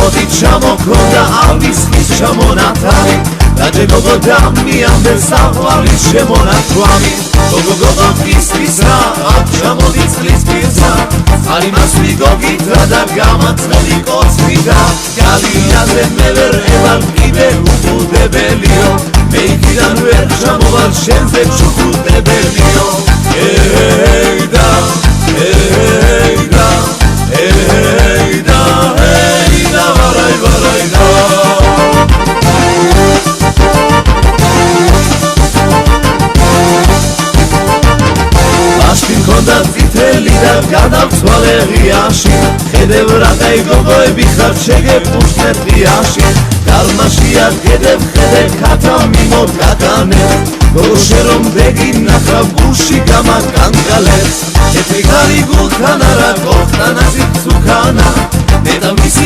მოდი ჩამოქონდა ალვისის ჩამონათალი და გოგო დამიამდე საყვალის შემონათვამი გოგო ფისთვის რა ჩამოდი წყლის პირსა წყალი მასვი გოგითრა და გამაწყდი კოცვიდა გალიანზე მე ვერ ევარ კიდე უყუდებელიო მე იქიდან ვერ ჩამოვალ შენზე ჩუქუდებელიო ეიდა ვარაი მქონდა წითელი და გადავცვალე ღიაში ხედევ რა კაი გოგოები ხართ შეგეპუშნეთ ღიაში დალმაშია გედებ ხედე ქათა მიმოდ გაგანებს გოგოშე რომ დეგინახავ გულში გამაკანკალებს ეთრიქარი გულთან არა გოხტანაზი ცუქანა მე და მისი